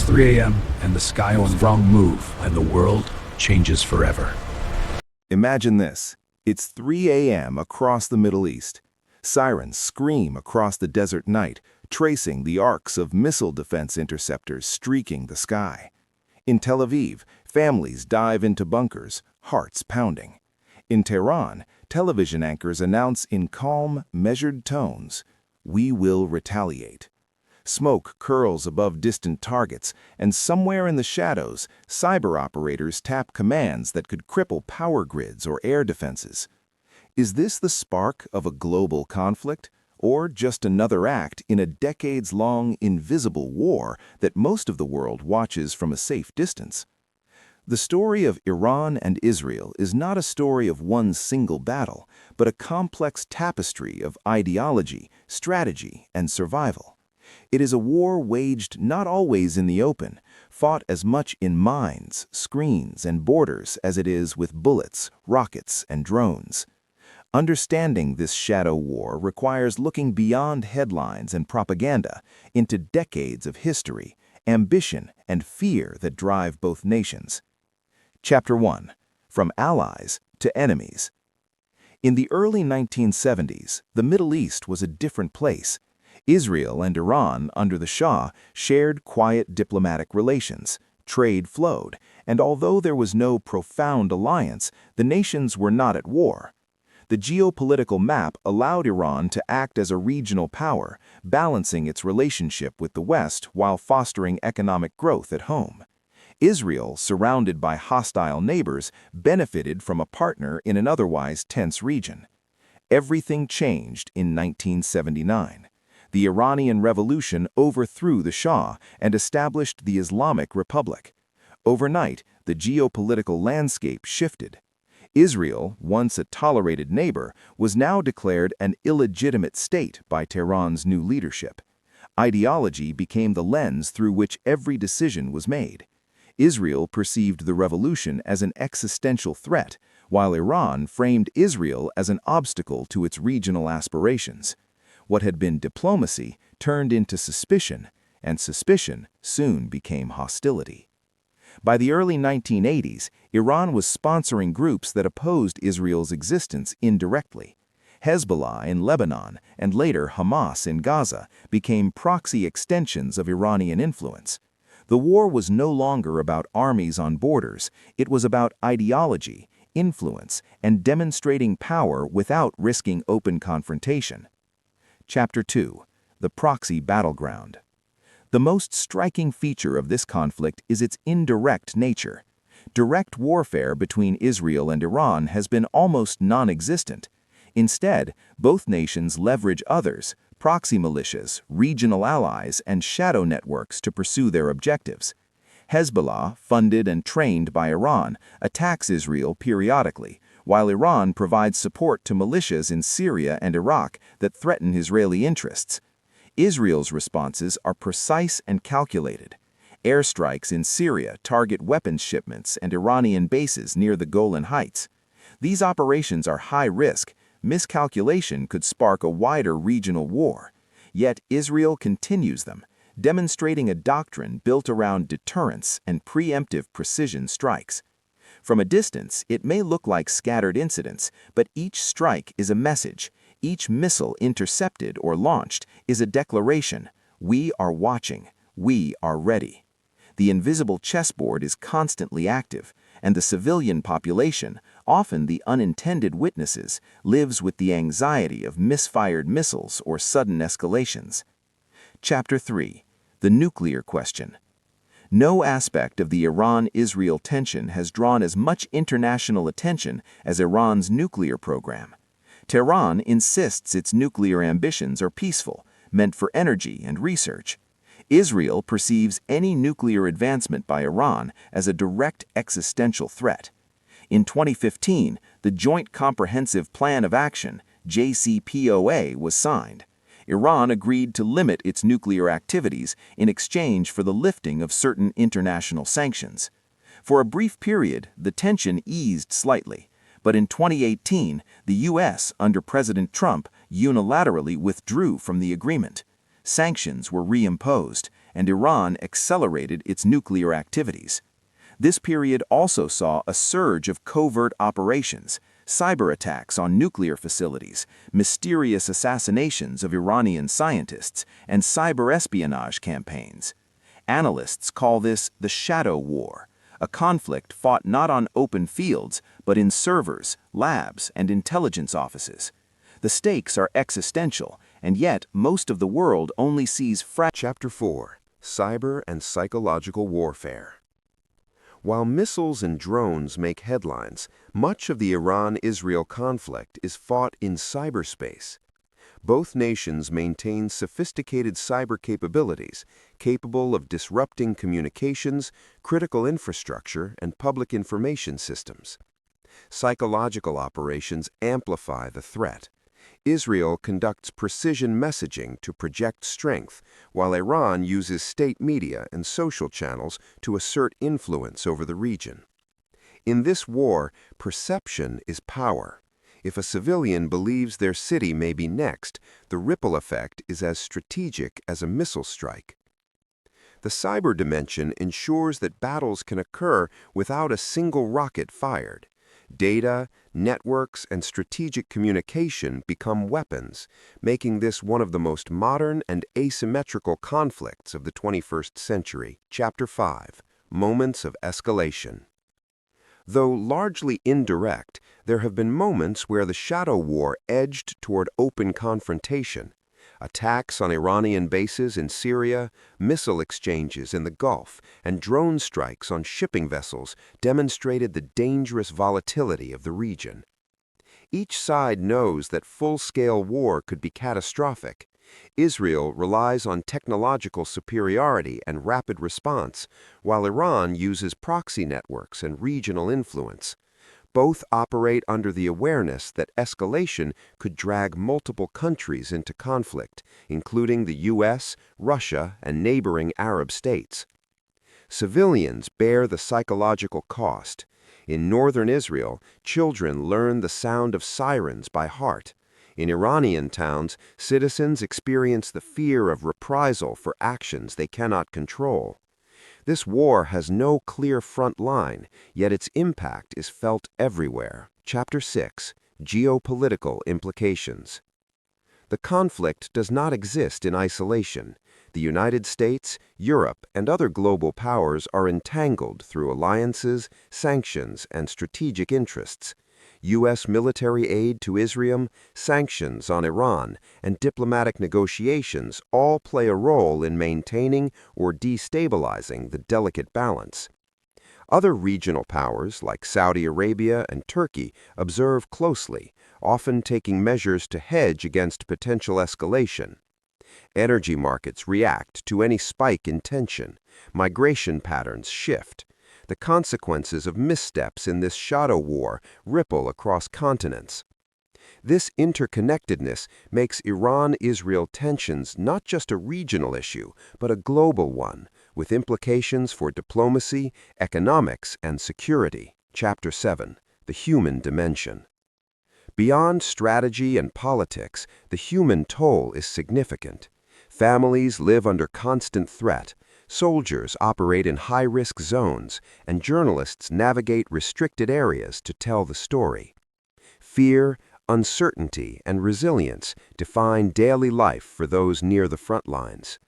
It's 3 a.m. and the sky on wrong move and the world changes forever. Imagine this. It's 3 a.m. across the Middle East. Sirens scream across the desert night, tracing the arcs of missile defense interceptors streaking the sky. In Tel Aviv, families dive into bunkers, hearts pounding. In Tehran, television anchors announce in calm, measured tones, "We will retaliate." Smoke curls above distant targets, and somewhere in the shadows, cyber operators tap commands that could cripple power grids or air defenses. Is this the spark of a global conflict, or just another act in a decades-long invisible war that most of the world watches from a safe distance? The story of Iran and Israel is not a story of one single battle, but a complex tapestry of ideology, strategy, and survival. It is a war waged not always in the open, fought as much in minds, screens, and borders as it is with bullets, rockets, and drones. Understanding this shadow war requires looking beyond headlines and propaganda into decades of history, ambition, and fear that drive both nations. Chapter 1. From Allies to Enemies. In the early 1970s, the Middle East was a different place. Israel and Iran, under the Shah, shared quiet diplomatic relations. Trade flowed, and although there was no profound alliance, the nations were not at war. The geopolitical map allowed Iran to act as a regional power, balancing its relationship with the West while fostering economic growth at home. Israel, surrounded by hostile neighbors, benefited from a partner in an otherwise tense region. Everything changed in 1979. The Iranian Revolution overthrew the Shah and established the Islamic Republic. Overnight, the geopolitical landscape shifted. Israel, once a tolerated neighbor, was now declared an illegitimate state by Tehran's new leadership. Ideology became the lens through which every decision was made. Israel perceived the revolution as an existential threat, while Iran framed Israel as an obstacle to its regional aspirations. What had been diplomacy turned into suspicion, and suspicion soon became hostility. By the early 1980s, Iran was sponsoring groups that opposed Israel's existence indirectly. Hezbollah in Lebanon and later Hamas in Gaza became proxy extensions of Iranian influence. The war was no longer about armies on borders, it was about ideology, influence, and demonstrating power without risking open confrontation. Chapter 2. The Proxy Battleground. The most striking feature of this conflict is its indirect nature. Direct warfare between Israel and Iran has been almost non-existent. Instead, both nations leverage others, proxy militias, regional allies, and shadow networks to pursue their objectives. Hezbollah, funded and trained by Iran, attacks Israel periodically, while Iran provides support to militias in Syria and Iraq that threaten Israeli interests. Israel's responses are precise and calculated. Airstrikes in Syria target weapons shipments and Iranian bases near the Golan Heights. These operations are high risk. Miscalculation could spark a wider regional war. Yet Israel continues them, demonstrating a doctrine built around deterrence and preemptive precision strikes. From a distance, it may look like scattered incidents, but each strike is a message. Each missile intercepted or launched is a declaration. We are watching. We are ready. The invisible chessboard is constantly active, and the civilian population, often the unintended witnesses, lives with the anxiety of misfired missiles or sudden escalations. Chapter 3. The Nuclear Question. No aspect of the Iran-Israel tension has drawn as much international attention as Iran's nuclear program. Tehran insists its nuclear ambitions are peaceful, meant for energy and research. Israel perceives any nuclear advancement by Iran as a direct existential threat. In 2015, the Joint Comprehensive Plan of Action, JCPOA, was signed. Iran agreed to limit its nuclear activities in exchange for the lifting of certain international sanctions. For a brief period, the tension eased slightly, but in 2018, the U.S., under President Trump, unilaterally withdrew from the agreement. Sanctions were reimposed, and Iran accelerated its nuclear activities. This period also saw a surge of covert operations, cyber attacks on nuclear facilities, mysterious assassinations of Iranian scientists, and cyber espionage campaigns. Analysts call this the shadow war, a conflict fought not on open fields, but in servers, labs, and intelligence offices. The stakes are existential, and yet most of the world only sees Chapter 4: Cyber and Psychological Warfare. While missiles and drones make headlines, much of the Iran-Israel conflict is fought in cyberspace. Both nations maintain sophisticated cyber capabilities, capable of disrupting communications, critical infrastructure, and public information systems. Psychological operations amplify the threat. Israel conducts precision messaging to project strength, while Iran uses state media and social channels to assert influence over the region. In this war, perception is power. If a civilian believes their city may be next, the ripple effect is as strategic as a missile strike. The cyber dimension ensures that battles can occur without a single rocket fired. Data, networks, and strategic communication become weapons, making this one of the most modern and asymmetrical conflicts of the 21st century. Chapter 5: Moments of Escalation. Though largely indirect, there have been moments where the shadow war edged toward open confrontation. Attacks on Iranian bases in Syria, missile exchanges in the Gulf, and drone strikes on shipping vessels demonstrated the dangerous volatility of the region. Each side knows that full-scale war could be catastrophic. Israel relies on technological superiority and rapid response, while Iran uses proxy networks and regional influence. Both operate under the awareness that escalation could drag multiple countries into conflict, including the U.S., Russia, and neighboring Arab states. Civilians bear the psychological cost. In northern Israel, children learn the sound of sirens by heart. In Iranian towns, citizens experience the fear of reprisal for actions they cannot control. This war has no clear front line, yet its impact is felt everywhere. Chapter 6: Geopolitical Implications. The conflict does not exist in isolation. The United States, Europe, and other global powers are entangled through alliances, sanctions, and strategic interests. U.S. military aid to Israel, sanctions on Iran, and diplomatic negotiations all play a role in maintaining or destabilizing the delicate balance. Other regional powers, like Saudi Arabia and Turkey, observe closely, often taking measures to hedge against potential escalation. Energy markets react to any spike in tension. Migration patterns shift. The consequences of missteps in this shadow war ripple across continents. This interconnectedness makes Iran-Israel tensions not just a regional issue, but a global one, with implications for diplomacy, economics, and security. Chapter 7: The Human Dimension. Beyond strategy and politics, the human toll is significant. Families live under constant threat. Soldiers operate in high-risk zones, and journalists navigate restricted areas to tell the story. Fear, uncertainty, and resilience define daily life for those near the front lines.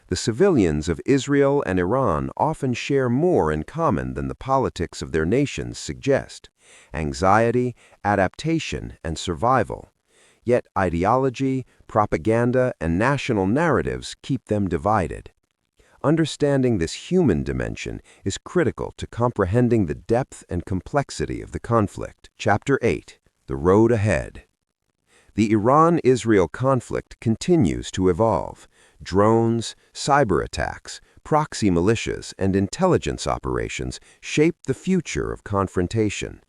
The civilians of Israel and Iran often share more in common than the politics of their nations suggest: anxiety, adaptation, and survival. Yet ideology, propaganda, and national narratives keep them divided. Understanding this human dimension is critical to comprehending the depth and complexity of the conflict. Chapter 8: The Road Ahead. The Iran-Israel conflict continues to evolve. Drones, cyber attacks, proxy militias, and intelligence operations shape the future of confrontation.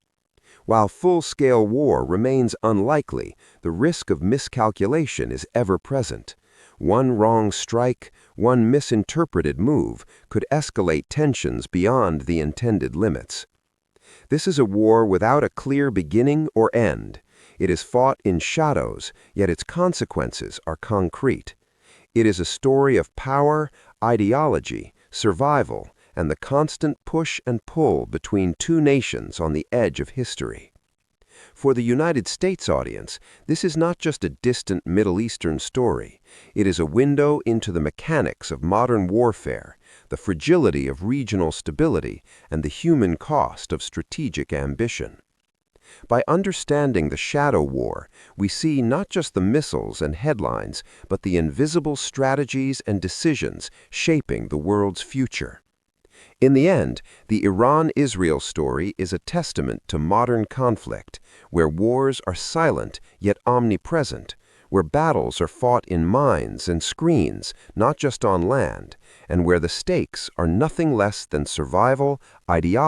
While full-scale war remains unlikely, the risk of miscalculation is ever present. One wrong strike, one misinterpreted move could escalate tensions beyond the intended limits. This is a war without a clear beginning or end. It is fought in shadows, yet its consequences are concrete. It is a story of power, ideology, survival, and the constant push and pull between two nations on the edge of history. For the United States audience, this is not just a distant Middle Eastern story. It is a window into the mechanics of modern warfare, the fragility of regional stability, and the human cost of strategic ambition. By understanding the shadow war, we see not just the missiles and headlines, but the invisible strategies and decisions shaping the world's future. In the end, the Iran-Israel story is a testament to modern conflict, where wars are silent yet omnipresent, where battles are fought in mines and screens, not just on land, and where the stakes are nothing less than survival, ideology,